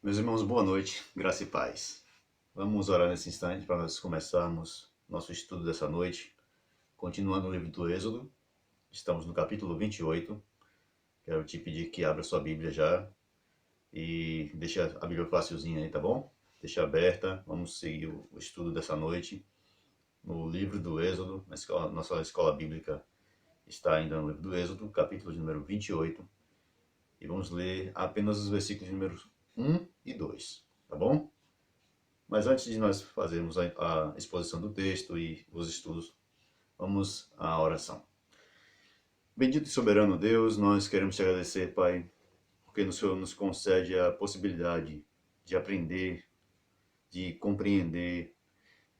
Meus irmãos, boa noite, graça e paz. Vamos orar nesse instante para nós começarmos nosso estudo dessa noite. Continuando o livro do Êxodo, estamos no capítulo 28. Quero te pedir que abra sua Bíblia já e deixe a Bíblia facilzinha aí, tá bom? Deixa aberta, vamos seguir o estudo dessa noite no livro do Êxodo. Nossa escola bíblica está ainda no livro do Êxodo, capítulo de número 28. E vamos ler apenas os versículos números 1 e 2, tá bom? Mas antes de nós fazermos a exposição do texto e os estudos, vamos à oração. Bendito e soberano Deus, nós queremos te agradecer, Pai, porque o Senhor nos concede a possibilidade de aprender, de compreender,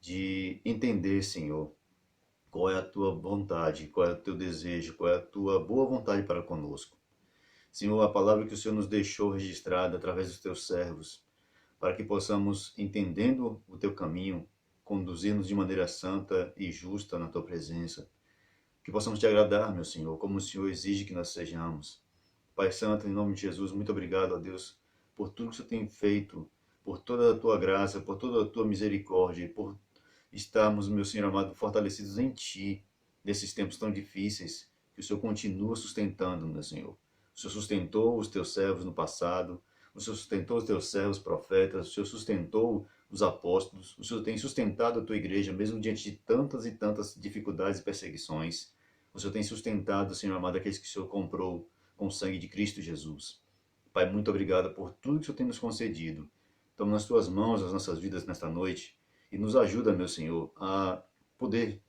de entender, Senhor, qual é a tua vontade, qual é o teu desejo, qual é a tua boa vontade para conosco. Senhor, a palavra que o Senhor nos deixou registrada através dos teus servos, para que possamos, entendendo o teu caminho, conduzir-nos de maneira santa e justa na tua presença. Que possamos te agradar, meu Senhor, como o Senhor exige que nós sejamos. Pai Santo, em nome de Jesus, muito obrigado a Deus por tudo que o Senhor tem feito, por toda a tua graça, por toda a tua misericórdia, por estarmos, meu Senhor amado, fortalecidos em Ti, nesses tempos tão difíceis, que o Senhor continua sustentando, meu Senhor. O Senhor sustentou os teus servos no passado, o Senhor sustentou os teus servos profetas, o Senhor sustentou os apóstolos, o Senhor tem sustentado a tua igreja, mesmo diante de tantas e tantas dificuldades e perseguições. O Senhor tem sustentado, Senhor amado, aqueles que o Senhor comprou com o sangue de Cristo Jesus. Pai, muito obrigado por tudo que o Senhor tem nos concedido. Toma nas tuas mãos as nossas vidas nesta noite e nos ajuda, meu Senhor, a poder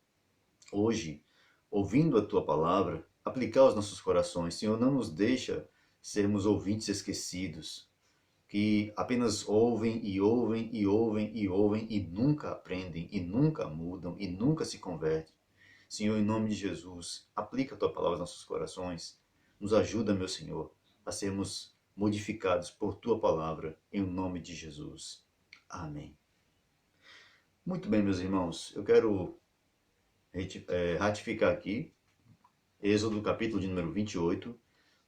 hoje, ouvindo a tua palavra, aplicar aos nossos corações. Senhor, não nos deixa sermos ouvintes esquecidos, que apenas ouvem e ouvem e ouvem e ouvem e nunca aprendem e nunca mudam e nunca se convertem. Senhor, em nome de Jesus, aplica a tua palavra aos nossos corações. Nos ajuda, meu Senhor, a sermos modificados por tua palavra, em nome de Jesus. Amém. Muito bem, meus irmãos, eu quero ratificar aqui, Êxodo, capítulo de número 28,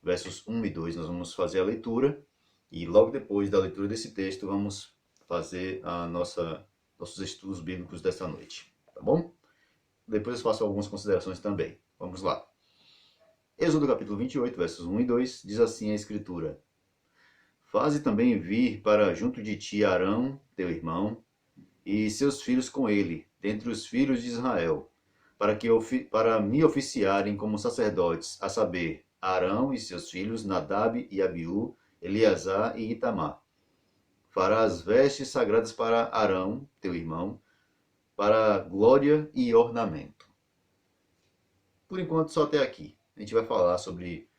versos 1 e 2. Nós vamos fazer a leitura e logo depois da leitura desse texto vamos fazer nossos estudos bíblicos desta noite, tá bom? Depois eu faço algumas considerações também. Vamos lá. Êxodo capítulo 28, versos 1 e 2, diz assim a Escritura: Faze também vir para junto de ti Arão, teu irmão, e seus filhos com ele, dentre os filhos de Israel, para me oficiarem como sacerdotes, a saber, Arão e seus filhos, Nadab e Abiú, Eleazar e Itamar. Farás vestes sagradas para Arão, teu irmão, para glória e ornamento. Por enquanto, só até aqui. A gente vai falar sobre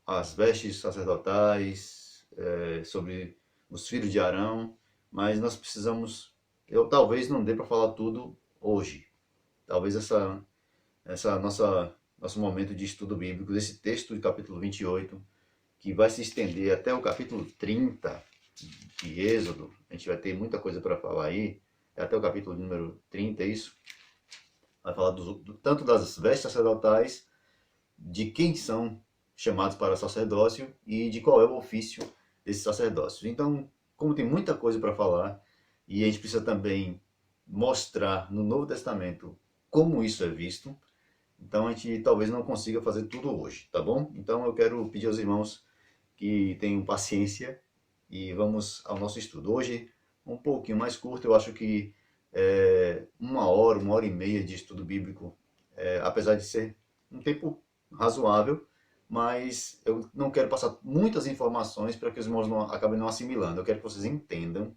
as vestes sacerdotais, sobre os filhos de Arão, mas nós precisamos, talvez não dê para falar tudo hoje. Talvez nosso momento de estudo bíblico, desse texto de capítulo 28, que vai se estender até o capítulo 30 de Êxodo, a gente vai ter muita coisa para falar aí, até o capítulo número 30, é isso? Vai falar tanto das vestes sacerdotais, de quem são chamados para sacerdócio e de qual é o ofício desses sacerdócios. Então, como tem muita coisa para falar, e a gente precisa também mostrar no Novo Testamento como isso é visto, então a gente talvez não consiga fazer tudo hoje, tá bom? Então eu quero pedir aos irmãos que tenham paciência e vamos ao nosso estudo. Hoje, um pouquinho mais curto, eu acho que 1 hora e meia de estudo bíblico, apesar de ser um tempo razoável, mas eu não quero passar muitas informações para que os irmãos acabem não assimilando. Eu quero que vocês entendam,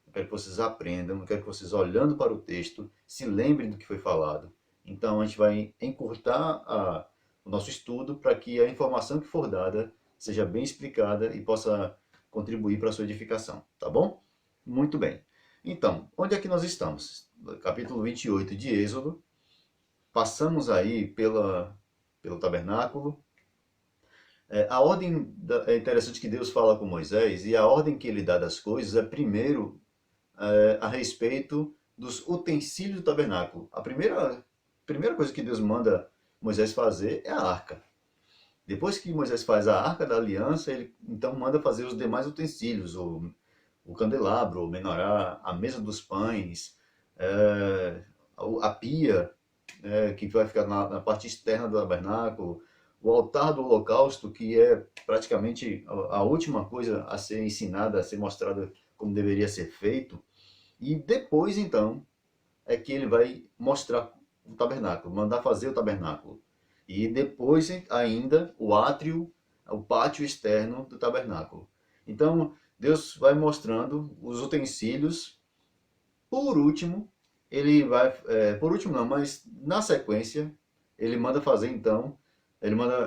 eu quero que vocês aprendam, eu quero que vocês, olhando para o texto, se lembrem do que foi falado. Então a gente vai encurtar o nosso estudo para que a informação que for dada seja bem explicada e possa contribuir para a sua edificação, tá bom? Muito bem. Então, onde é que nós estamos? Capítulo 28 de Êxodo. Passamos aí pelo tabernáculo. A ordem é interessante que Deus fala com Moisés, e a ordem que ele dá das coisas é primeiro a respeito dos utensílios do tabernáculo. A primeira coisa que Deus manda Moisés fazer é a arca. Depois que Moisés faz a Arca da Aliança, ele então manda fazer os demais utensílios, o candelabro, o menorá, a mesa dos pães, a pia, que vai ficar na parte externa do tabernáculo, o altar do holocausto, que é praticamente a última coisa a ser ensinada, a ser mostrada como deveria ser feito. E depois, então, é que ele vai mostrar o tabernáculo, mandar fazer o tabernáculo. E depois ainda o átrio, o pátio externo do tabernáculo. Então, Deus vai mostrando os utensílios. Por último, ele vai, por último não, mas na sequência, ele manda fazer então,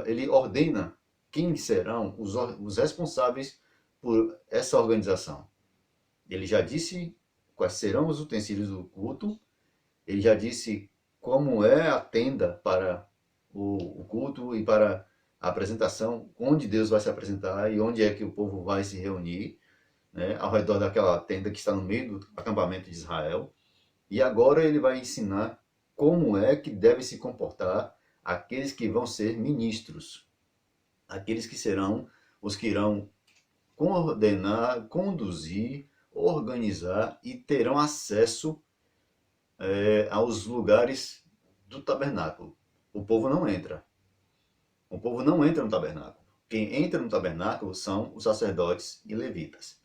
ele ordena quem serão os responsáveis por essa organização. Ele já disse quais serão os utensílios do culto, ele já disse como é a tenda para o culto e para a apresentação, onde Deus vai se apresentar e onde é que o povo vai se reunir, né, ao redor daquela tenda que está no meio do acampamento de Israel. E agora ele vai ensinar como é que deve se comportar aqueles que vão ser ministros, aqueles que serão os que irão coordenar, conduzir, organizar e terão acesso aos lugares do tabernáculo. O povo não entra. O povo não entra no tabernáculo. Quem entra no tabernáculo são os sacerdotes e levitas.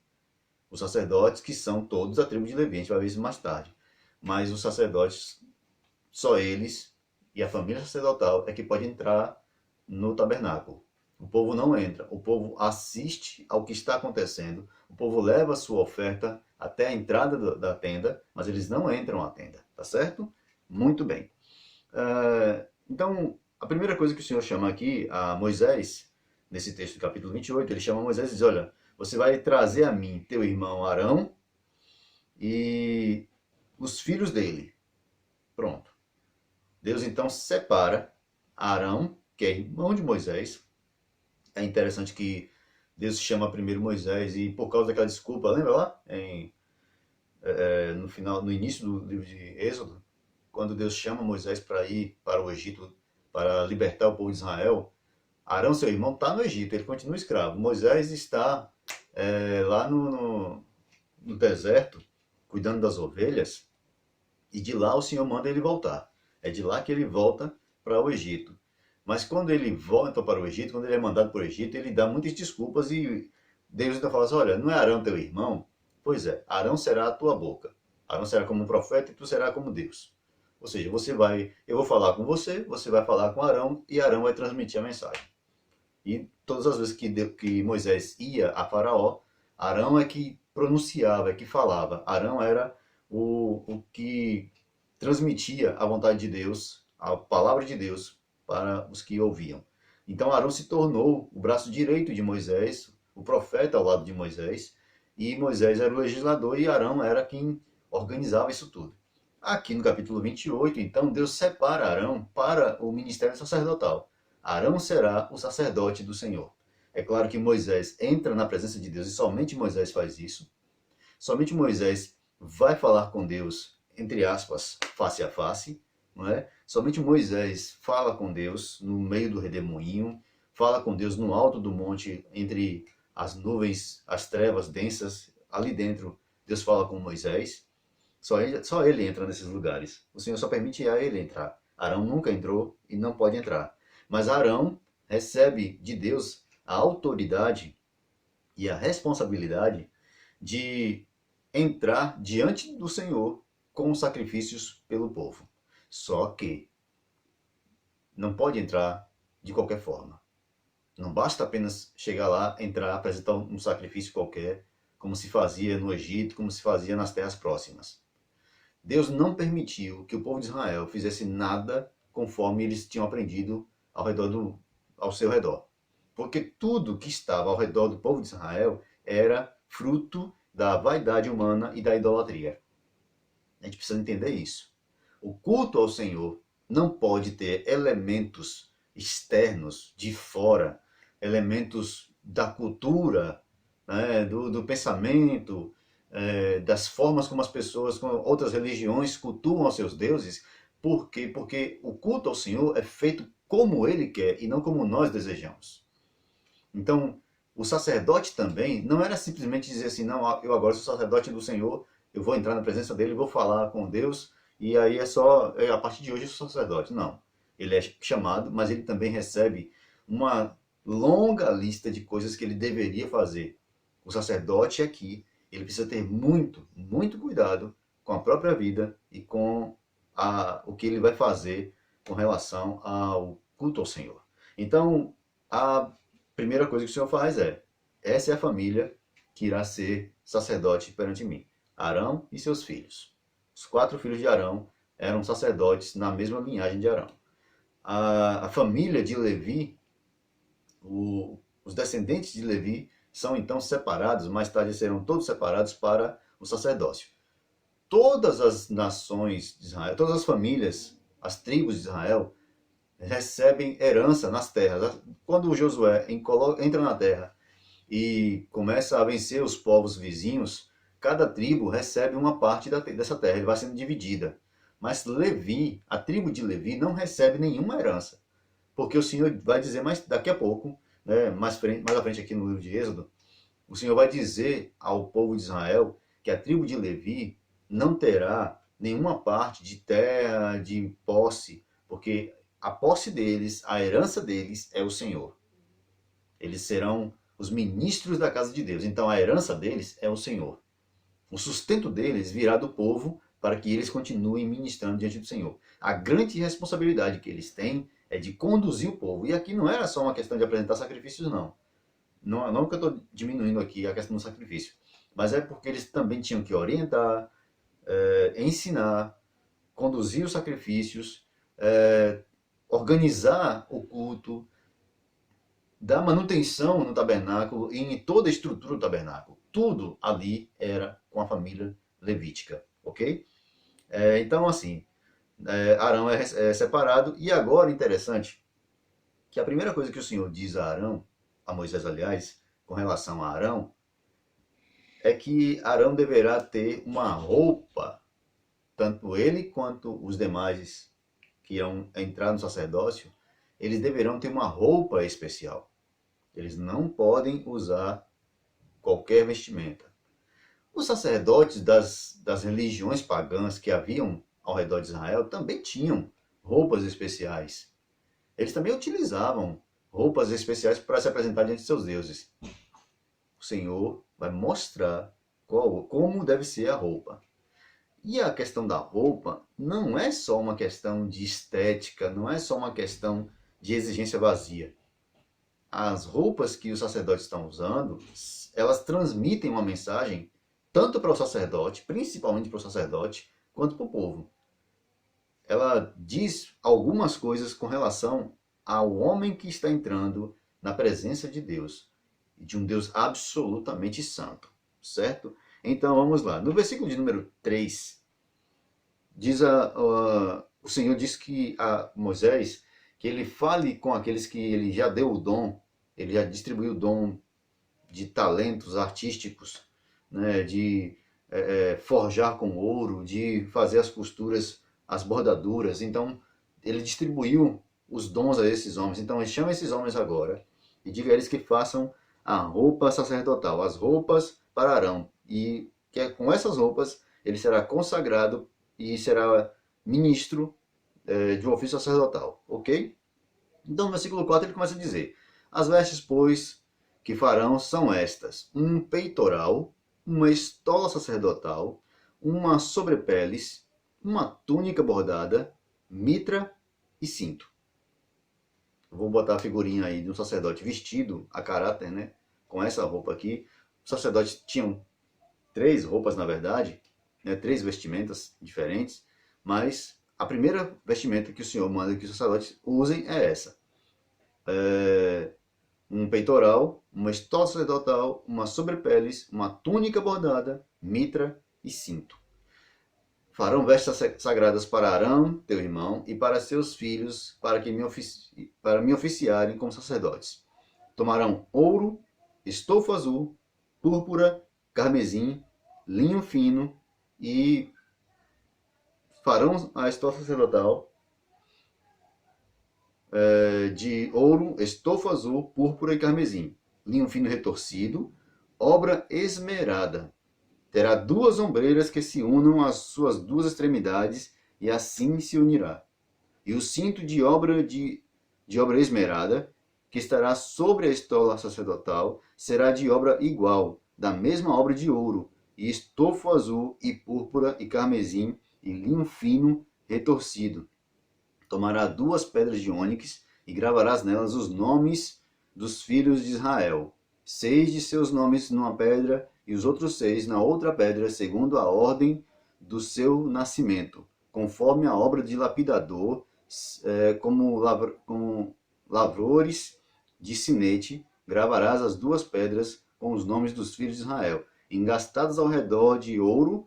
Os sacerdotes que são todos da tribo de Levi, a gente vai ver isso mais tarde. Mas os sacerdotes, só eles e a família sacerdotal é que pode entrar no tabernáculo. O povo não entra, o povo assiste ao que está acontecendo, o povo leva a sua oferta até a entrada da tenda, mas eles não entram à tenda, tá certo? Muito bem. Então, a primeira coisa que o Senhor chama aqui a Moisés, nesse texto do capítulo 28, ele chama Moisés e diz, olha, você vai trazer a mim teu irmão Arão e os filhos dele. Pronto. Deus então separa Arão, que é irmão de Moisés. É interessante que Deus chama primeiro Moisés e por causa daquela desculpa, lembra lá? No início do livro de Êxodo, quando Deus chama Moisés para ir para o Egito, para libertar o povo de Israel, Arão, seu irmão, está no Egito, ele continua escravo. Moisés está lá no deserto, cuidando das ovelhas, e de lá o Senhor manda ele voltar. É de lá que ele volta para o Egito. Mas quando ele volta para o Egito, quando ele é mandado para o Egito, ele dá muitas desculpas e Deus então fala assim, olha, não é Arão teu irmão? Pois é, Arão será a tua boca. Arão será como um profeta e tu serás como Deus. Ou seja, eu vou falar com você vai falar com Arão e Arão vai transmitir a mensagem. E todas as vezes que Moisés ia a Faraó, Arão é que pronunciava, é que falava. Arão era o que transmitia a vontade de Deus, a palavra de Deus para os que ouviam. Então Arão se tornou o braço direito de Moisés, o profeta ao lado de Moisés, e Moisés era o legislador e Arão era quem organizava isso tudo. Aqui no capítulo 28, então, Deus separa Arão para o ministério sacerdotal. Arão será o sacerdote do Senhor. É claro que Moisés entra na presença de Deus e somente Moisés faz isso. Somente Moisés vai falar com Deus, entre aspas, face a face, não é? Somente Moisés fala com Deus no meio do redemoinho, fala com Deus no alto do monte, entre as nuvens, as trevas densas, ali dentro, Deus fala com Moisés. Só ele entra nesses lugares. O Senhor só permite a ele entrar. Arão nunca entrou e não pode entrar. Mas Arão recebe de Deus a autoridade e a responsabilidade de entrar diante do Senhor com sacrifícios pelo povo. Só que não pode entrar de qualquer forma. Não basta apenas chegar lá, entrar, apresentar um sacrifício qualquer, como se fazia no Egito, como se fazia nas terras próximas. Deus não permitiu que o povo de Israel fizesse nada conforme eles tinham aprendido ao seu redor. Porque tudo que estava ao redor do povo de Israel era fruto da vaidade humana e da idolatria. A gente precisa entender isso. O culto ao Senhor não pode ter elementos externos, de fora, elementos da cultura, né, do pensamento, das formas como as pessoas, como outras religiões cultuam aos seus deuses. Por quê? Porque o culto ao Senhor é feito como ele quer e não como nós desejamos. Então, o sacerdote também não era simplesmente dizer assim, não, eu agora sou sacerdote do Senhor, eu vou entrar na presença dele, vou falar com Deus, e aí a partir de hoje eu sou sacerdote. Não. Ele é chamado, mas ele também recebe uma longa lista de coisas que ele deveria fazer. O sacerdote aqui, ele precisa ter muito cuidado com a própria vida e com o que ele vai fazer com relação ao culto ao Senhor. Então, a primeira coisa que o Senhor faz essa é a família que irá ser sacerdote perante mim. Arão e seus filhos. Os 4 filhos de Arão eram sacerdotes na mesma linhagem de Arão. A família de Levi, os descendentes de Levi, são então separados, mais tarde serão todos separados para o sacerdócio. Todas as nações de Israel, todas as famílias, as tribos de Israel, recebem herança nas terras. Quando Josué entra na terra e começa a vencer os povos vizinhos, cada tribo recebe uma parte dessa terra, ele vai sendo dividida. Mas Levi, a tribo de Levi, não recebe nenhuma herança. Porque o Senhor vai dizer daqui a pouco, né, mais à frente aqui no livro de Êxodo, o Senhor vai dizer ao povo de Israel que a tribo de Levi não terá nenhuma parte de terra, de posse, porque a posse deles, a herança deles é o Senhor. Eles serão os ministros da casa de Deus. Então a herança deles é o Senhor. O sustento deles virá do povo para que eles continuem ministrando diante do Senhor. A grande responsabilidade que eles têm é de conduzir o povo. E aqui não era só uma questão de apresentar sacrifícios, não. Não que eu estou diminuindo aqui a questão do sacrifício. Mas é porque eles também tinham que orientar, ensinar, conduzir os sacrifícios, organizar o culto, dar manutenção no tabernáculo e em toda a estrutura do tabernáculo. Tudo ali era com a família levítica, ok? Então, assim, Arão é separado. E agora, interessante, que a primeira coisa que o Senhor diz a Arão, a Moisés, aliás, com relação a Arão, é que Arão deverá ter uma roupa, tanto ele quanto os demais que irão entrar no sacerdócio, eles deverão ter uma roupa especial. Eles não podem usar qualquer vestimenta. Os sacerdotes das religiões pagãs que haviam ao redor de Israel também tinham roupas especiais. Eles também utilizavam roupas especiais para se apresentar diante de seus deuses. O Senhor vai mostrar como deve ser a roupa. E a questão da roupa não é só uma questão de estética, não é só uma questão de exigência vazia. As roupas que os sacerdotes estão usando, elas transmitem uma mensagem tanto para o sacerdote, principalmente para o sacerdote, quanto para o povo. Ela diz algumas coisas com relação ao homem que está entrando na presença de Deus, de um Deus absolutamente santo, certo? Então vamos lá. No versículo de número 3, o Senhor diz que a Moisés que ele fale com aqueles que ele já deu o dom, ele já distribuiu o dom de talentos artísticos, né, de forjar com ouro, de fazer as costuras, as bordaduras. Então, ele distribuiu os dons a esses homens. Então, ele chama esses homens agora e diga a eles que façam a roupa sacerdotal, as roupas para Arão. E que com essas roupas ele será consagrado e será ministro de um ofício sacerdotal, ok? Então, no versículo 4 ele começa a dizer: as vestes, pois, que farão são estas: um peitoral, uma estola sacerdotal, uma sobrepeles, uma túnica bordada, mitra e cinto. Eu vou botar a figurinha aí de um sacerdote vestido a caráter, né? Com essa roupa aqui. Os sacerdotes tinham 3 roupas, na verdade, né? 3 vestimentas diferentes, mas a primeira vestimenta que o Senhor manda que os sacerdotes usem é essa. Um peitoral, uma estola sacerdotal, uma sobrepeles, uma túnica bordada, mitra e cinto. Farão vestes sagradas para Arão, teu irmão, e para seus filhos, para me oficiarem como sacerdotes. Tomarão ouro, estofo azul, púrpura, carmesim, linho fino e farão a estola sacerdotal de ouro, estofo azul, púrpura e carmesim, linho fino retorcido, obra esmerada. Terá 2 ombreiras que se unam às suas 2 extremidades, e assim se unirá. E o cinto de obra esmerada, que estará sobre a estola sacerdotal, será de obra igual, da mesma obra de ouro, e estofo azul, e púrpura, e carmesim, e linho fino retorcido. Tomará 2 pedras de ônix, e gravarás nelas os nomes dos filhos de Israel. 6 de seus nomes numa pedra, e os outros 6 na outra pedra, segundo a ordem do seu nascimento, conforme a obra de lapidador, como lavradores de sinete, gravarás as 2 pedras com os nomes dos filhos de Israel. Engastadas ao redor de ouro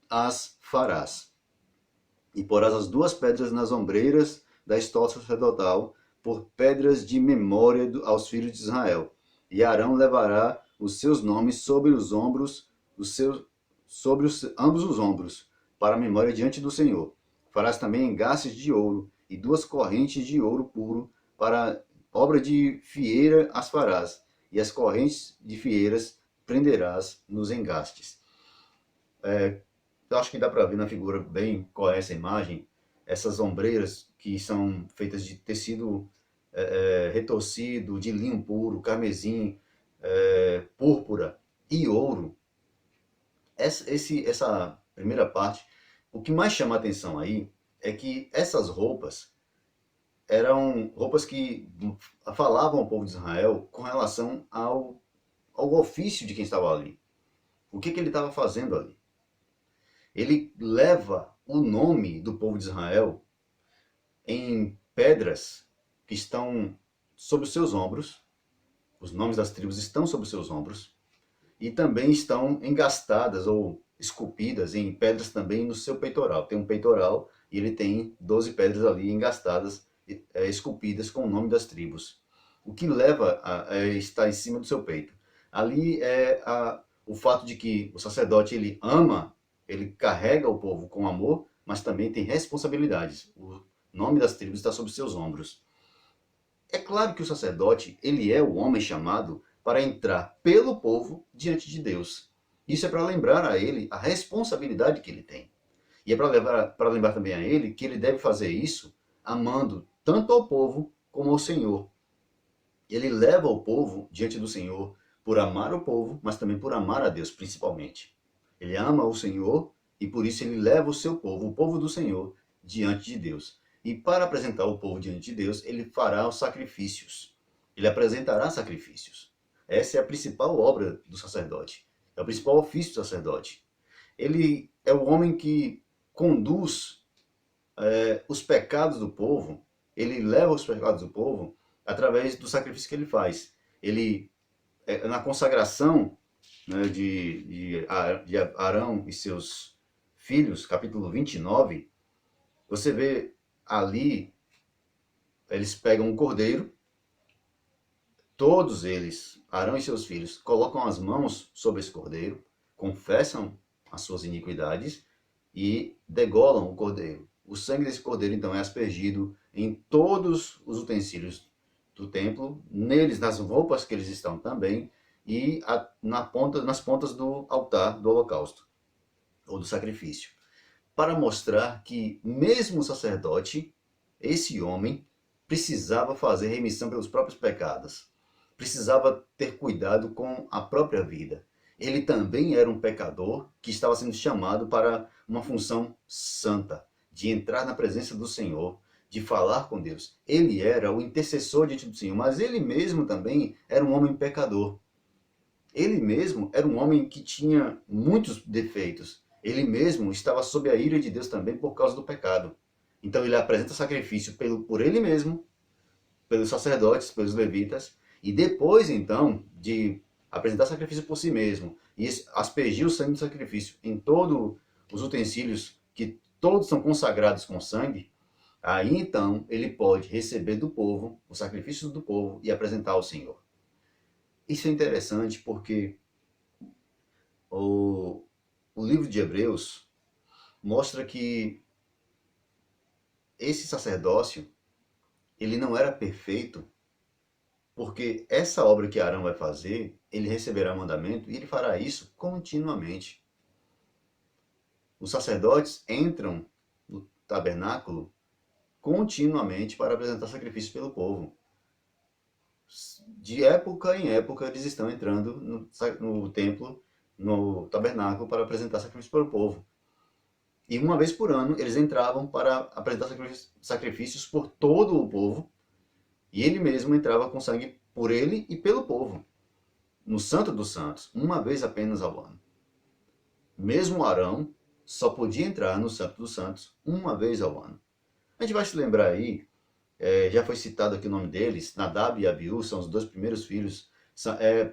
as farás. E porás as 2 pedras nas ombreiras da estola sacerdotal, por pedras de memória aos filhos de Israel. E Arão levará os seus nomes sobre os ombros, ambos os ombros, para a memória diante do Senhor. Farás também engastes de ouro, e 2 correntes de ouro puro, para obra de fieira as farás, e as correntes de fieiras prenderás nos engastes. Eu acho que dá para ver na figura bem qual é essa imagem, essas ombreiras que são feitas de tecido retorcido, de linho puro, carmesim, púrpura e ouro. Essa primeira parte, o que mais chama a atenção aí é que essas roupas eram roupas que falavam ao povo de Israel com relação ao ofício de quem estava ali. O que ele estava fazendo ali? Ele leva o nome do povo de Israel em pedras que estão sobre os seus ombros, os nomes das tribos estão sobre os seus ombros, e também estão engastadas ou esculpidas em pedras também no seu peitoral. Tem um peitoral e ele tem 12 pedras ali engastadas, esculpidas com o nome das tribos. O que leva a estar em cima do seu peito. Ali é o fato de que o sacerdote ele ama, ele carrega o povo com amor, mas também tem responsabilidades. O nome das tribos está sobre seus ombros. É claro que o sacerdote, ele é o homem chamado para entrar pelo povo diante de Deus. Isso é para lembrar a ele a responsabilidade que ele tem. E é para lembrar também a ele que ele deve fazer isso amando tanto ao povo como ao Senhor. Ele leva o povo diante do Senhor por amar o povo, mas também por amar a Deus, principalmente. Ele ama o Senhor e por isso ele leva o povo do Senhor, diante de Deus. E para apresentar o povo diante de Deus, ele fará os sacrifícios. Ele apresentará sacrifícios. Essa é a principal obra do sacerdote. É o principal ofício do sacerdote. Ele é o homem que conduz os pecados do povo, ele leva os pecados do povo através do sacrifício que ele faz. Ele, na consagração, né, de Arão e seus filhos, capítulo 29, você vê ali, eles pegam um cordeiro, todos eles, Arão e seus filhos, colocam as mãos sobre esse cordeiro, confessam as suas iniquidades e degolam o cordeiro. O sangue desse cordeiro, então, é aspergido em todos os utensílios do templo, neles, nas roupas que eles estão também, e nas pontas do altar do holocausto, ou do sacrifício. Para mostrar que mesmo o sacerdote, esse homem, precisava fazer remissão pelos próprios pecados. Precisava ter cuidado com a própria vida. Ele também era um pecador que estava sendo chamado para uma função santa, de entrar na presença do Senhor, de falar com Deus. Ele era o intercessor diante do Senhor, mas ele mesmo também era um homem pecador. Ele mesmo era um homem que tinha muitos defeitos. Ele mesmo estava sob a ira de Deus também por causa do pecado. Então ele apresenta sacrifício por ele mesmo, pelos sacerdotes, pelos levitas, e depois então de apresentar sacrifício por si mesmo e aspergir o sangue do sacrifício em todos os utensílios que todos são consagrados com sangue, aí então ele pode receber do povo o sacrifício do povo e apresentar ao Senhor. Isso é interessante porque o livro de Hebreus mostra que esse sacerdócio ele não era perfeito, porque essa obra que Arão vai fazer, ele receberá mandamento e ele fará isso continuamente. Os sacerdotes entram no tabernáculo continuamente para apresentar sacrifício pelo povo. De época em época, eles estão entrando no templo, no tabernáculo, para apresentar sacrifício para o povo. E uma vez por ano, eles entravam para apresentar sacrifícios por todo o povo, e ele mesmo entrava com sangue por ele e pelo povo, no Santo dos Santos, uma vez apenas ao ano. Mesmo Arão só podia entrar no Santo dos Santos uma vez ao ano. A gente vai se lembrar aí, já foi citado aqui o nome deles, Nadab e Abiú, são os dois primeiros filhos,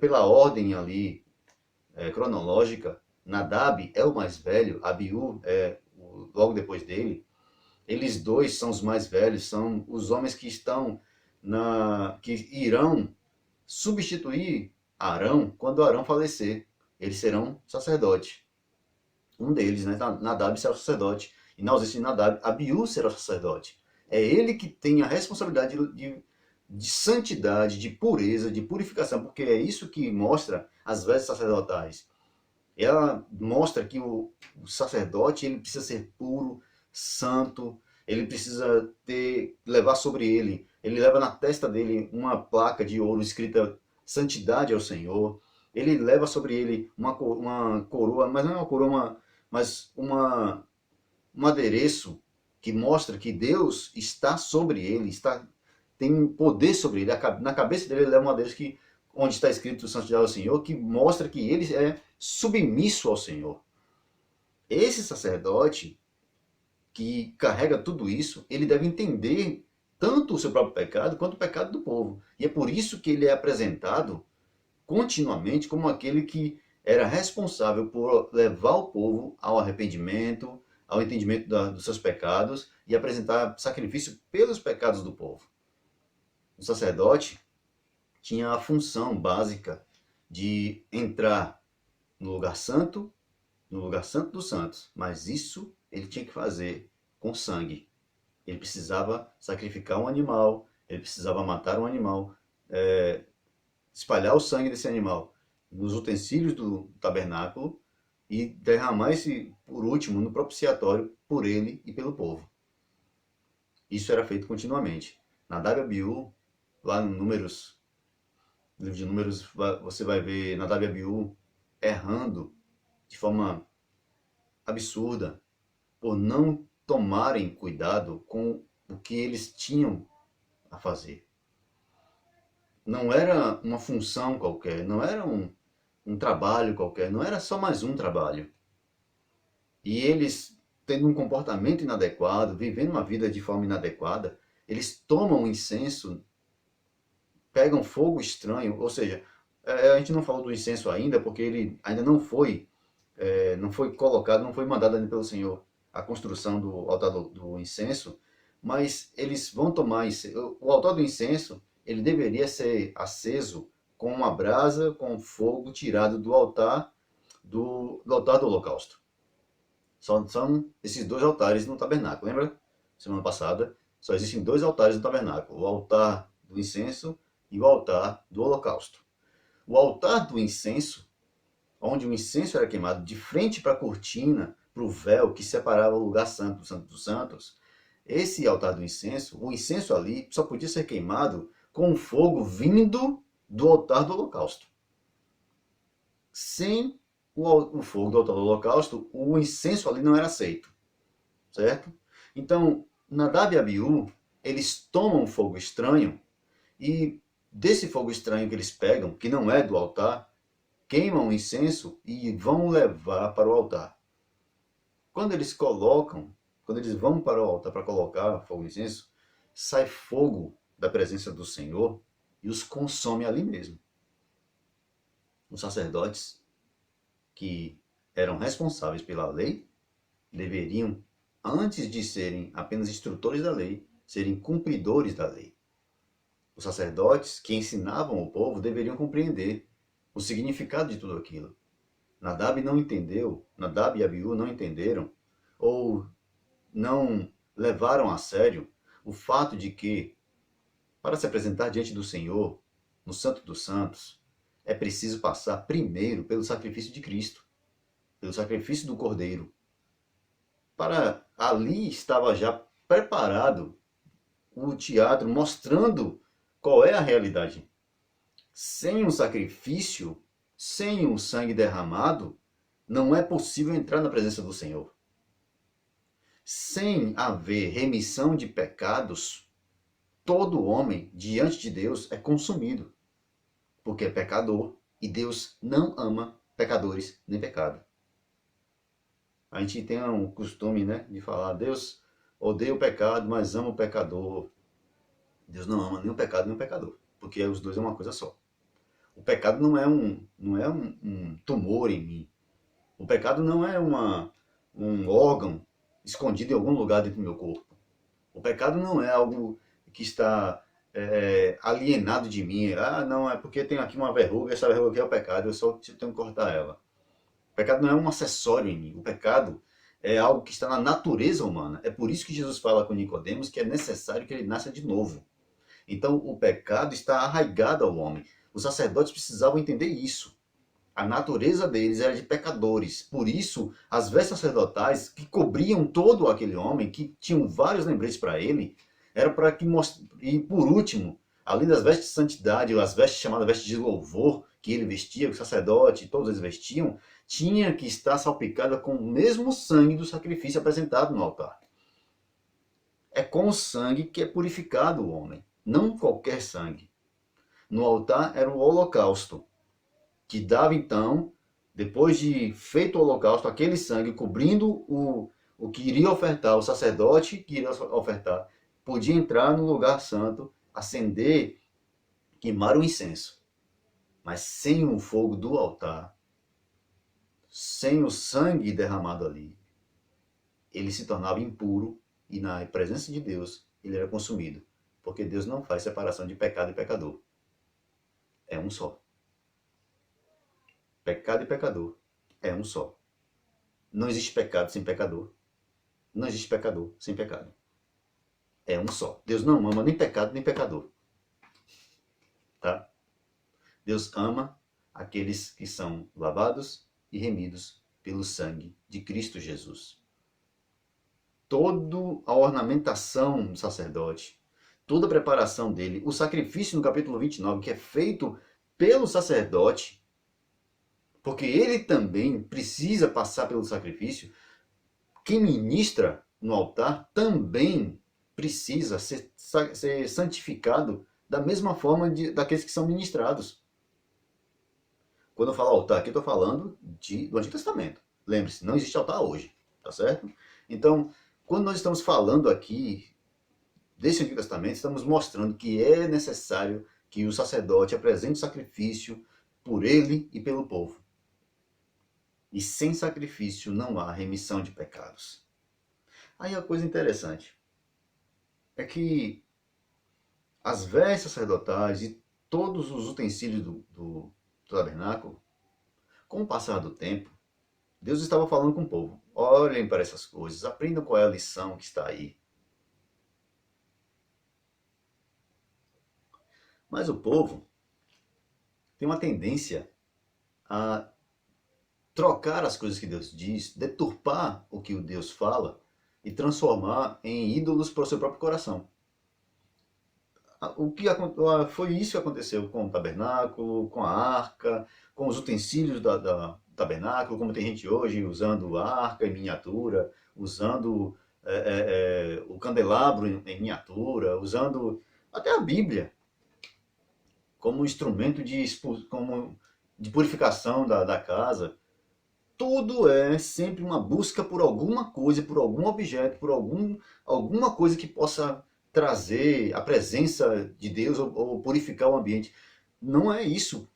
pela ordem ali cronológica. Nadab é o mais velho, Abiú é logo depois dele. Eles dois são os mais velhos, são os homens que que irão substituir Arão quando Arão falecer. Eles serão sacerdote. Um deles, né, Nadab, será o sacerdote. E na ausência de Nadab, Abiú será o sacerdote. É ele que tem a responsabilidade de santidade, de pureza, de purificação, porque é isso que mostra as vestes sacerdotais. Ela mostra que o sacerdote ele precisa ser puro, santo, ele precisa levar sobre ele leva na testa dele uma placa de ouro escrita santidade ao Senhor, ele leva sobre ele uma coroa, mas não é uma coroa, mas um adereço que mostra que Deus está sobre ele, tem poder sobre ele. Na cabeça dele ele leva um adereço onde está escrito santidade ao Senhor, que mostra que ele é submisso ao Senhor. Esse sacerdote que carrega tudo isso, ele deve entender tanto o seu próprio pecado quanto o pecado do povo. E é por isso que ele é apresentado continuamente como aquele que era responsável por levar o povo ao arrependimento, ao entendimento dos seus pecados e apresentar sacrifício pelos pecados do povo. O sacerdote tinha a função básica de entrar no lugar santo dos santos, mas isso ele tinha que fazer com sangue. Ele precisava sacrificar um animal, ele precisava matar um animal, espalhar o sangue desse animal nos utensílios do tabernáculo e derramar esse, por último, no propiciatório por ele e pelo povo. Isso era feito continuamente. Nadab e Abiú, lá no Números, no livro de Números, você vai ver Nadab e Abiú errando de forma absurda por não tomarem cuidado com o que eles tinham a fazer. Não era uma função qualquer, não era um trabalho qualquer, não era só mais um trabalho. E eles, tendo um comportamento inadequado, vivendo uma vida de forma inadequada, eles tomam incenso, pegam fogo estranho, ou seja, a gente não falou do incenso ainda, porque ele ainda não foi colocado, não foi mandado ainda pelo Senhor a construção do altar do incenso, mas eles vão tomar o altar do incenso, ele deveria ser aceso com uma brasa, com fogo tirado do altar do holocausto. São esses dois altares no tabernáculo, lembra? Semana passada, só existem dois altares no tabernáculo, o altar do incenso e o altar do holocausto. O altar do incenso, onde o incenso era queimado de frente para a cortina, para o véu que separava o lugar santo do Santo dos Santos, esse altar do incenso, o incenso ali só podia ser queimado com fogo vindo do altar do holocausto. Sem o fogo do altar do holocausto, o incenso ali não era aceito, certo? Então, Nadab e Abiú, eles tomam um fogo estranho e desse fogo estranho que eles pegam, que não é do altar, queimam o incenso e vão levar para o altar. Quando eles vão para o altar para colocar fogo no incenso, sai fogo da presença do Senhor e os consome ali mesmo. Os sacerdotes que eram responsáveis pela lei deveriam, antes de serem apenas instrutores da lei, serem cumpridores da lei. Os sacerdotes que ensinavam o povo deveriam compreender o significado de tudo aquilo. Nadab não entendeu, Nadab e Abiú não entenderam, ou não levaram a sério o fato de que Para se apresentar diante do Senhor, no Santo dos Santos, é preciso passar primeiro pelo sacrifício de Cristo, pelo sacrifício do Cordeiro. Para ali estava já preparado o teatro, mostrando qual é a realidade. Sem um sacrifício, sem o sangue derramado, não é possível entrar na presença do Senhor. Sem haver remissão de pecados, todo homem diante de Deus é consumido, porque é pecador e Deus não ama pecadores nem pecado. A gente tem um costume, né, de falar: Deus odeia o pecado, mas ama o pecador. Deus não ama nem o pecado nem o pecador, porque os dois é uma coisa só. O pecado não é um tumor em mim. O pecado não é um órgão escondido em algum lugar dentro do meu corpo. O pecado não é algo que está alienado de mim. Ah, não, é porque tem aqui uma verruga, essa verruga aqui é o pecado, eu só tenho que cortar ela. O pecado não é um acessório em mim. O pecado é algo que está na natureza humana. É por isso que Jesus fala com Nicodemos que é necessário que ele nasça de novo. Então, o pecado está arraigado ao homem. Os sacerdotes precisavam entender isso. A natureza deles era de pecadores. Por isso, as vestes sacerdotais que cobriam todo aquele homem, que tinham vários lembretes para ele, era para que e por último, além das vestes de santidade, as vestes chamadas vestes de louvor, que ele vestia, que o sacerdote, todos eles vestiam, tinha que estar salpicada com o mesmo sangue do sacrifício apresentado no altar. É com o sangue que é purificado o homem, não qualquer sangue. No altar era o holocausto, que dava então, depois de feito o holocausto, aquele sangue cobrindo o que iria ofertar, o sacerdote que iria ofertar, podia entrar no lugar santo, acender, queimar o incenso. Mas sem o fogo do altar, sem o sangue derramado ali, ele se tornava impuro e na presença de Deus ele era consumido. Porque Deus não faz separação de pecado e pecador. É um só. Pecado e pecador é um só. Não existe pecado sem pecador. Não existe pecador sem pecado. É um só. Deus não ama nem pecado nem pecador. Tá? Deus ama aqueles que são lavados e remidos pelo sangue de Cristo Jesus. Toda a ornamentação do sacerdote, toda a preparação dele, o sacrifício no capítulo 29, que é feito pelo sacerdote, porque ele também precisa passar pelo sacrifício. Quem ministra no altar também precisa ser santificado da mesma forma daqueles que são ministrados. Quando eu falo altar aqui, eu estou falando do Antigo Testamento. Lembre-se, não existe altar hoje, tá certo? Então, quando nós estamos falando aqui desse Antigo Testamento, estamos mostrando que é necessário que o sacerdote apresente sacrifício por ele e pelo povo. E sem sacrifício não há remissão de pecados. Aí a coisa interessante é que as vestes sacerdotais e todos os utensílios do tabernáculo, com o passar do tempo, Deus estava falando com o povo. Olhem para essas coisas, aprendam qual é a lição que está aí. Mas o povo tem uma tendência a trocar as coisas que Deus diz, deturpar o que o Deus fala e transformar em ídolos para o seu próprio coração. Foi isso que aconteceu com o tabernáculo, com a arca, com os utensílios do tabernáculo, como tem gente hoje usando a arca em miniatura, usando o candelabro em miniatura, usando até a Bíblia como instrumento de purificação da casa. Tudo é sempre uma busca por alguma coisa, por algum objeto, por alguma coisa que possa trazer a presença de Deus ou purificar o ambiente. Não é isso.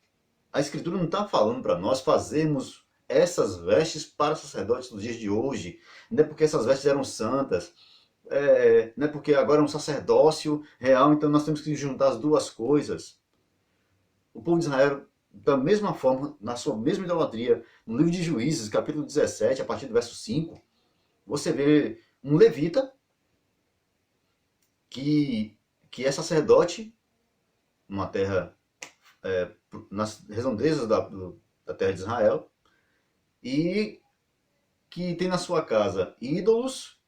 A Escritura não está falando para nós fazermos essas vestes para sacerdotes dos dias de hoje. Não é porque essas vestes eram santas, não é porque agora é um sacerdócio real, então nós temos que juntar as duas coisas. O povo de Israel, da mesma forma, na sua mesma idolatria, no livro de Juízes, capítulo 17, a partir do verso 5, você vê um levita que é sacerdote numa terra, nas redondezas da terra de Israel, e que tem na sua casa ídolos,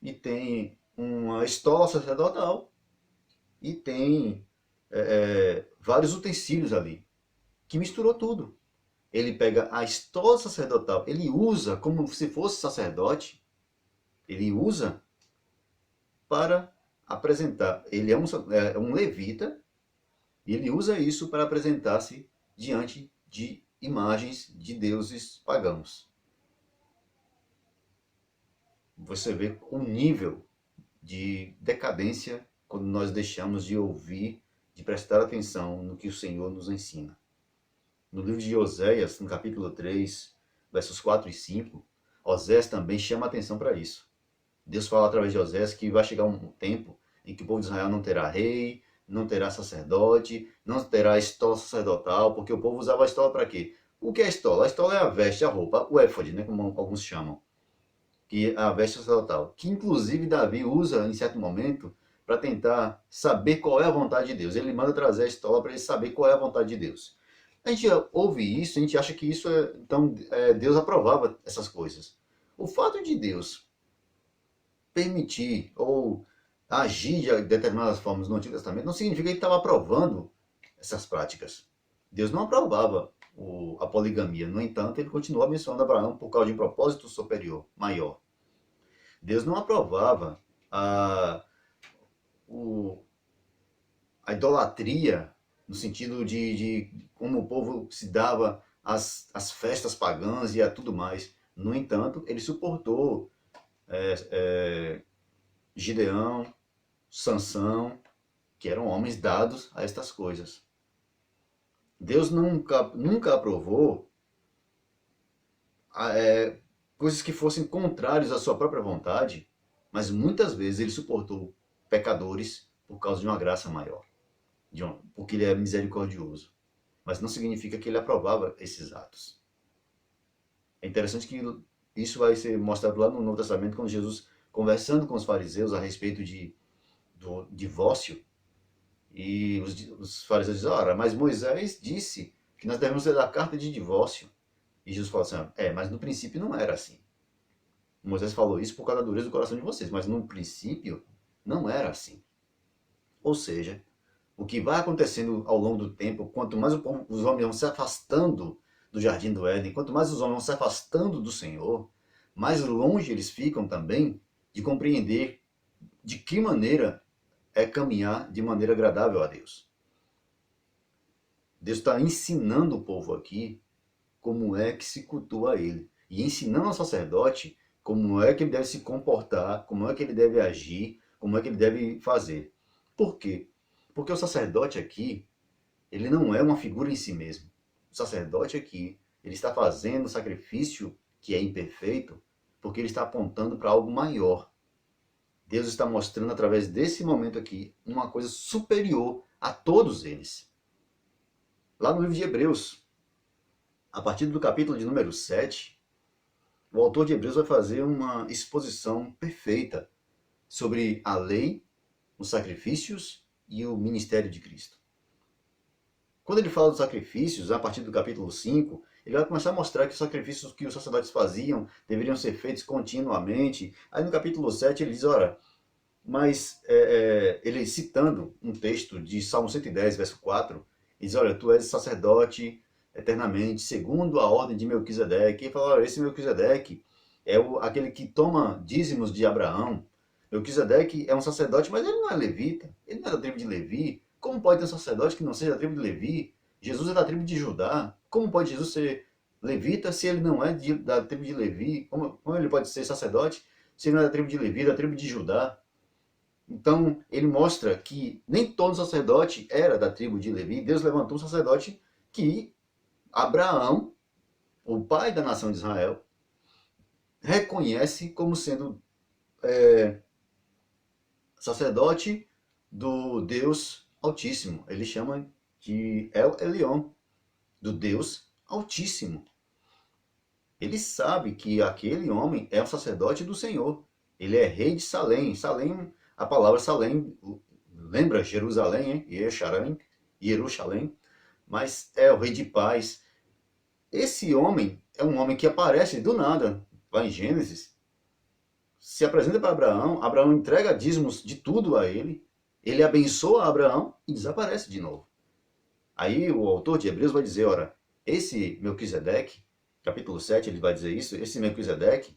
e tem uma estola sacerdotal, e tem vários utensílios ali, que misturou tudo. Ele pega a estola sacerdotal, ele usa como se fosse sacerdote, ele usa para apresentar. Ele é um levita, e ele usa isso para apresentar-se diante de imagens de deuses pagãos. Você vê o nível de decadência quando nós deixamos de ouvir, de prestar atenção no que o Senhor nos ensina. No livro de Oséias, no capítulo 3, versos 4 e 5, Oséias também chama atenção para isso. Deus fala através de Oséias que vai chegar um tempo em que o povo de Israel não terá rei, não terá sacerdote, não terá estola sacerdotal, porque o povo usava a estola para quê? O que é a estola? A estola é a veste, a roupa, o éfode, né, como alguns chamam, que é a veste sacerdotal, que inclusive Davi usa em certo momento para tentar saber qual é a vontade de Deus. Ele manda trazer a estola para ele saber qual é a vontade de Deus. A gente ouve isso, a gente acha que isso Deus aprovava essas coisas. O fato de Deus permitir ou agir de determinadas formas no Antigo Testamento não significa que ele estava aprovando essas práticas. Deus não aprovava a poligamia. No entanto, ele continuou abençoando Abraão por causa de um propósito superior, maior. Deus não aprovava a idolatria no sentido de como o povo se dava às festas pagãs e a tudo mais. No entanto, ele suportou Gideão, Sansão, que eram homens dados a estas coisas. Deus nunca aprovou coisas que fossem contrárias à sua própria vontade, mas muitas vezes ele suportou pecadores por causa de uma graça maior, porque ele é misericordioso. Mas não significa que ele aprovava esses atos. É interessante que isso vai ser mostrado lá no Novo Testamento, quando Jesus, conversando com os fariseus a respeito do divórcio, e os fariseus dizem, ora, mas Moisés disse que nós devemos ler a carta de divórcio. E Jesus falou assim, mas no princípio não era assim. Moisés falou isso por causa da dureza do coração de vocês, mas no princípio não era assim. Ou seja, o que vai acontecendo ao longo do tempo, quanto mais os homens vão se afastando do jardim do Éden, quanto mais os homens vão se afastando do Senhor, mais longe eles ficam também de compreender de que maneira é caminhar de maneira agradável a Deus. Deus está ensinando o povo aqui como é que se cultua a Ele. E ensinando ao sacerdote como é que ele deve se comportar, como é que ele deve agir, como é que ele deve fazer. Por quê? Porque o sacerdote aqui, ele não é uma figura em si mesmo. O sacerdote aqui, ele está fazendo o sacrifício que é imperfeito, porque ele está apontando para algo maior. Deus está mostrando através desse momento aqui uma coisa superior a todos eles. Lá no livro de Hebreus, a partir do capítulo de número 7, o autor de Hebreus vai fazer uma exposição perfeita sobre a lei, os sacrifícios e o ministério de Cristo. Quando ele fala dos sacrifícios, a partir do capítulo 5, ele vai começar a mostrar que os sacrifícios que os sacerdotes faziam deveriam ser feitos continuamente. Aí no capítulo 7 ele diz, ora, mas ele citando um texto de Salmo 110, verso 4, ele diz, olha, tu és sacerdote eternamente, segundo a ordem de Melquisedeque. E ele fala, olha, esse Melquisedeque é aquele que toma dízimos de Abraão. Melquisedeque é um sacerdote, mas ele não é levita, ele não é da tribo de Levi. Como pode ter um sacerdote que não seja da tribo de Levi? Jesus é da tribo de Judá. Como pode Jesus ser levita se ele não é da tribo de Levi? Como ele pode ser sacerdote se ele não é da tribo de Levi, da tribo de Judá? Então, ele mostra que nem todo sacerdote era da tribo de Levi. Deus levantou um sacerdote que Abraão, o pai da nação de Israel, reconhece como sendo sacerdote do Deus Altíssimo. Ele chama de El Elyon, do Deus Altíssimo. Ele sabe que aquele homem é o sacerdote do Senhor. Ele é rei de Salém. Salém, a palavra Salém lembra Jerusalém, Yesharem, Jerusalém, mas é o rei de paz. Esse homem é um homem que aparece do nada, lá em Gênesis, se apresenta para Abraão, Abraão entrega dízimos de tudo a ele abençoa Abraão e desaparece de novo. Aí o autor de Hebreus vai dizer, ora, esse Melquisedeque, capítulo 7, ele vai dizer isso, esse Melquisedeque,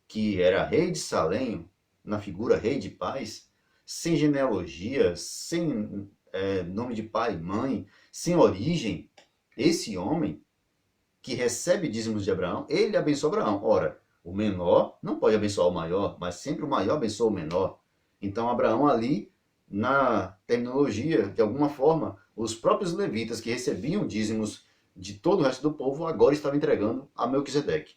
que era rei de Salém, na figura rei de paz, sem genealogia, sem nome de pai e mãe, sem origem, esse homem que recebe dízimos de Abraão, ele abençoa Abraão. Ora, o menor não pode abençoar o maior, mas sempre o maior abençoa o menor. Então Abraão ali, na terminologia, de alguma forma, os próprios levitas que recebiam dízimos de todo o resto do povo, agora estavam entregando a Melquisedeque.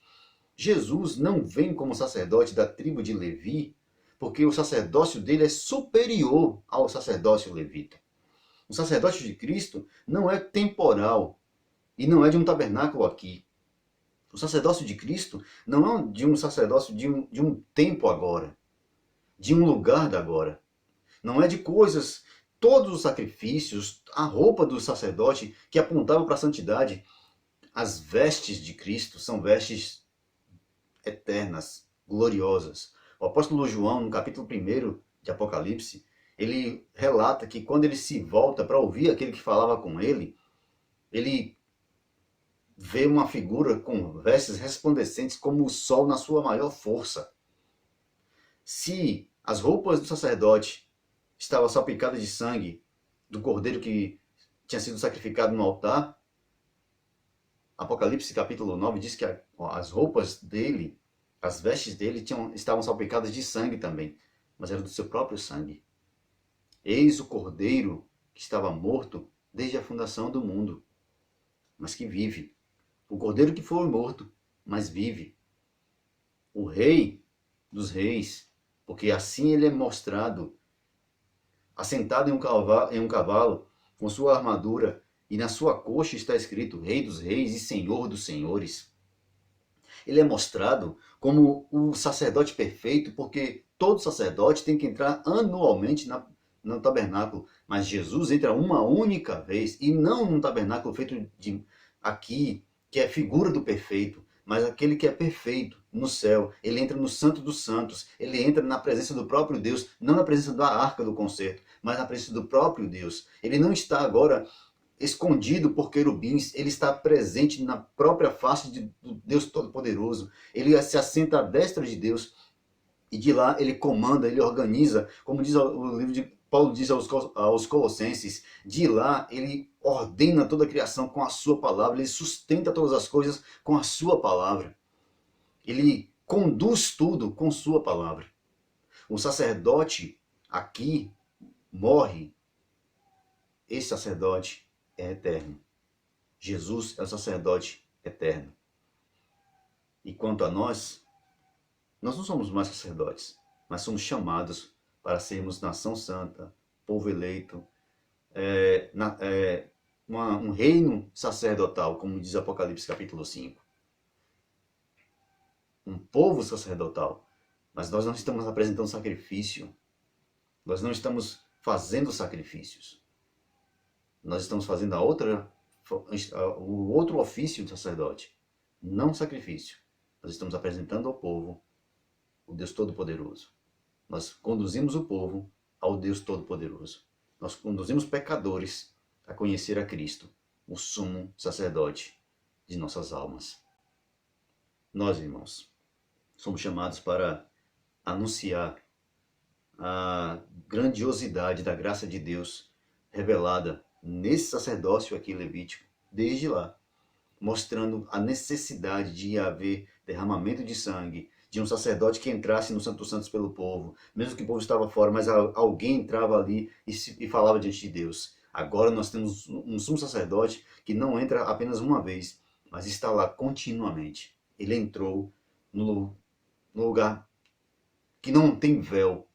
Jesus não vem como sacerdote da tribo de Levi, porque o sacerdócio dele é superior ao sacerdócio levita. O sacerdócio de Cristo não é temporal e não é de um tabernáculo aqui. O sacerdócio de Cristo não é de um sacerdócio de um tempo agora, de um lugar da agora. Não é de coisas, todos os sacrifícios, a roupa do sacerdote que apontava para a santidade, as vestes de Cristo são vestes eternas, gloriosas. O apóstolo João, no capítulo 1 de Apocalipse, ele relata que quando ele se volta para ouvir aquele que falava com ele vê uma figura com vestes resplandecentes como o sol na sua maior força. Se as roupas do sacerdote estavam salpicadas de sangue do cordeiro que tinha sido sacrificado no altar, Apocalipse capítulo 9 diz que as roupas dele, as vestes dele estavam salpicadas de sangue também, mas era do seu próprio sangue. Eis o cordeiro que estava morto desde a fundação do mundo, mas que vive. O cordeiro que foi morto, mas vive. O rei dos reis, porque assim ele é mostrado, assentado em um cavalo, com sua armadura, e na sua coxa está escrito Rei dos Reis e Senhor dos Senhores. Ele é mostrado como o sacerdote perfeito, porque todo sacerdote tem que entrar anualmente no tabernáculo, mas Jesus entra uma única vez, e não num tabernáculo feito aqui, que é figura do perfeito, mas aquele que é perfeito no céu. Ele entra no Santo dos Santos, ele entra na presença do próprio Deus, não na presença da arca do concerto, mas na presença do próprio Deus. Ele não está agora escondido por querubins, ele está presente na própria face do Deus Todo-Poderoso. Ele se assenta à destra de Deus e de lá ele comanda, ele organiza, como diz o livro de Paulo diz aos Colossenses, de lá ele ordena toda a criação com a sua palavra, ele sustenta todas as coisas com a sua palavra. Ele conduz tudo com sua palavra. O sacerdote aqui morre. Esse sacerdote é eterno. Jesus é o sacerdote eterno. E quanto a nós não somos mais sacerdotes, mas somos chamados para sermos nação santa, povo eleito, um reino sacerdotal, como diz Apocalipse capítulo 5. Um povo sacerdotal. Mas nós não estamos apresentando sacrifício. Nós não estamos fazendo sacrifícios. Nós estamos fazendo o outro ofício do sacerdote, não sacrifício. Nós estamos apresentando ao povo o Deus Todo-Poderoso. Nós conduzimos o povo ao Deus Todo-Poderoso. Nós conduzimos pecadores a conhecer a Cristo, o sumo sacerdote de nossas almas. Nós, irmãos, somos chamados para anunciar a grandiosidade da graça de Deus revelada nesse sacerdócio aqui levítico, desde lá, mostrando a necessidade de haver derramamento de sangue, de um sacerdote que entrasse no Santo dos Santos pelo povo, mesmo que o povo estava fora, mas alguém entrava ali e falava diante de Deus. Agora nós temos um sumo sacerdote que não entra apenas uma vez, mas está lá continuamente. Ele entrou no lugar que não tem véu,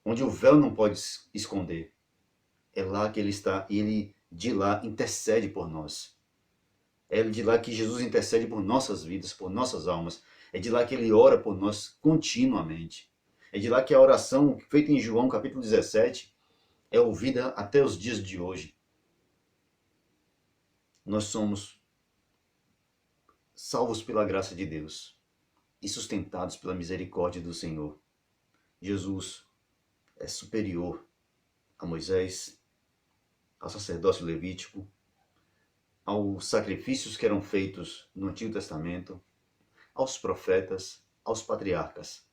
onde o véu não pode esconder. É lá que ele está e ele de lá intercede por nós. É de lá que Jesus intercede por nossas vidas, por nossas almas. É de lá que ele ora por nós continuamente. É de lá que a oração feita em João capítulo 17 é ouvida até os dias de hoje. nós somos salvos pela graça de Deus e sustentados pela misericórdia do Senhor. Jesus é superior a Moisés, ao sacerdócio levítico, aos sacrifícios que eram feitos no Antigo Testamento, aos profetas, aos patriarcas.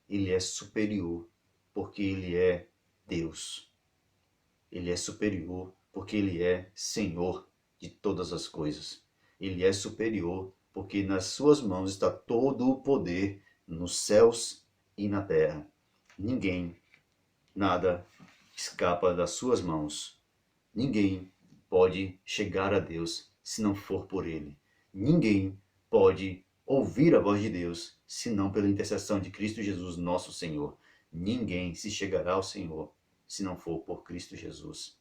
Ele é superior porque ele é Deus. Ele é superior porque ele é Senhor de todas as coisas. Ele é superior porque nas suas mãos está todo o poder nos céus e na terra. Ninguém, nada escapa das suas mãos. Ninguém pode chegar a Deus se não for por ele. Ninguém pode ouvir a voz de Deus se não pela intercessão de Cristo Jesus, nosso Senhor. Ninguém se chegará ao Senhor se não for por Cristo Jesus.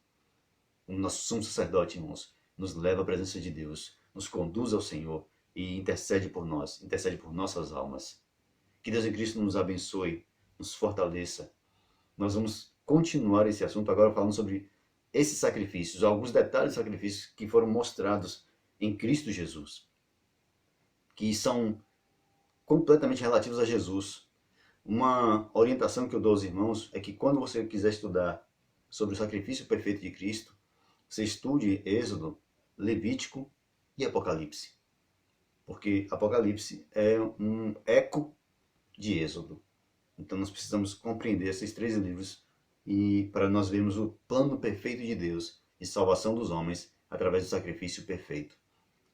O nosso sumo sacerdote, irmãos, nos leva à presença de Deus, nos conduz ao Senhor e intercede por nós, intercede por nossas almas. Que Deus em Cristo nos abençoe, nos fortaleça. Nós vamos continuar esse assunto agora falando sobre esses sacrifícios, alguns detalhes de sacrifícios que foram mostrados em Cristo Jesus, que são completamente relativos a Jesus. Uma orientação que eu dou aos irmãos é que quando você quiser estudar sobre o sacrifício perfeito de Cristo, você estude Êxodo, Levítico e Apocalipse. Porque Apocalipse é um eco de Êxodo. Então nós precisamos compreender esses 3 livros e para nós vermos o plano perfeito de Deus de salvação dos homens através do sacrifício perfeito.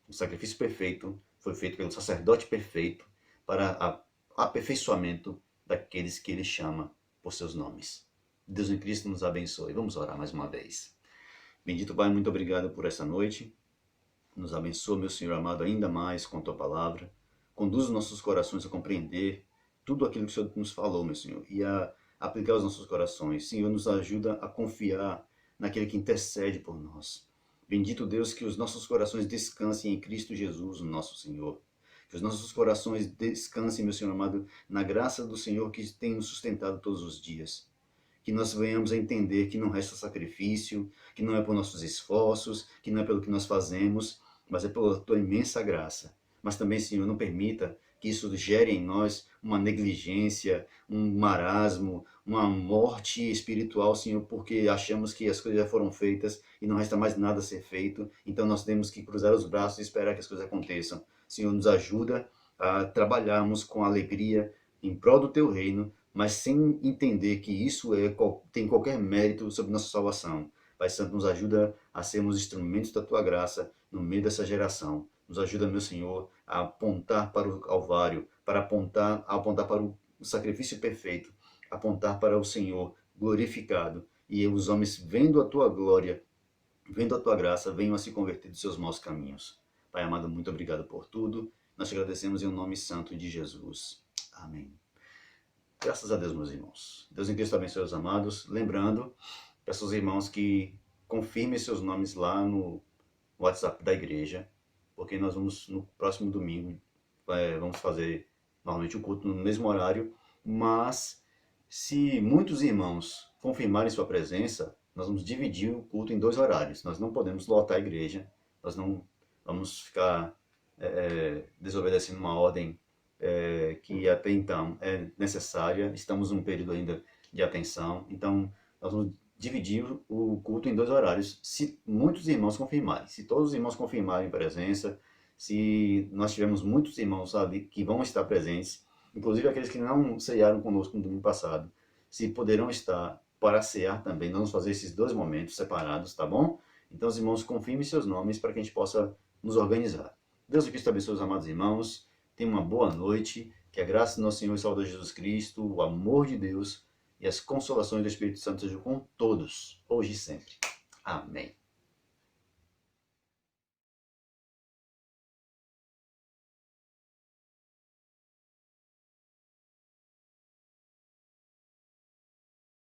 O sacrifício perfeito foi feito pelo sacerdote perfeito para aperfeiçoamento daqueles que ele chama por seus nomes. Deus em Cristo nos abençoe. Vamos orar mais uma vez. Bendito Pai, muito obrigado por essa noite. Nos abençoa, meu Senhor amado, ainda mais com a Tua palavra. Conduz os nossos corações a compreender tudo aquilo que o Senhor nos falou, meu Senhor, e a aplicar aos nossos corações. Senhor, nos ajuda a confiar naquele que intercede por nós. Bendito Deus, que os nossos corações descansem em Cristo Jesus, o nosso Senhor. Que os nossos corações descansem, meu Senhor amado, na graça do Senhor que tem nos sustentado todos os dias. Que nós venhamos a entender que não resta sacrifício, que não é por nossos esforços, que não é pelo que nós fazemos, mas é pela Tua imensa graça. Mas também, Senhor, não permita que isso gere em nós uma negligência, um marasmo, uma morte espiritual, Senhor, porque achamos que as coisas já foram feitas e não resta mais nada a ser feito, então nós temos que cruzar os braços e esperar que as coisas aconteçam. Senhor, nos ajuda a trabalharmos com alegria em prol do Teu reino, mas sem entender que isso tem qualquer mérito sobre nossa salvação. Pai Santo, nos ajuda a sermos instrumentos da Tua graça no meio dessa geração. Nos ajuda, meu Senhor, a apontar para o Calvário, a apontar para o sacrifício perfeito, apontar para o Senhor glorificado. E os homens, vendo a Tua glória, vendo a Tua graça, venham a se converter dos seus maus caminhos. Pai amado, muito obrigado por tudo. Nós te agradecemos em o nome santo de Jesus. Amém. Graças a Deus, meus irmãos. Deus em Cristo abençoe os amados. Lembrando, peço aos irmãos que confirmem seus nomes lá no WhatsApp da igreja, porque nós vamos, no próximo domingo, vamos fazer normalmente o culto no mesmo horário, mas se muitos irmãos confirmarem sua presença, nós vamos dividir o culto em 2 horários. Nós não podemos lotar a igreja, nós não vamos ficar desobedecendo uma ordem que até então é necessária. Estamos num período ainda de atenção, então nós vamos dividir o culto em 2 horários, se muitos irmãos confirmarem. Se todos os irmãos confirmarem presença, se nós tivermos muitos irmãos ali que vão estar presentes, inclusive aqueles que não cearam conosco no domingo passado, se poderão estar para cear também. Nós vamos fazer esses 2 momentos separados, tá bom? Então os irmãos confirmem seus nomes para que a gente possa nos organizar. Deus e Cristo abençoe os amados irmãos. Tenham uma boa noite. Que a graça do nosso Senhor e Salvador Jesus Cristo, o amor de Deus e as consolações do Espírito Santo sejam com todos, hoje e sempre. Amém.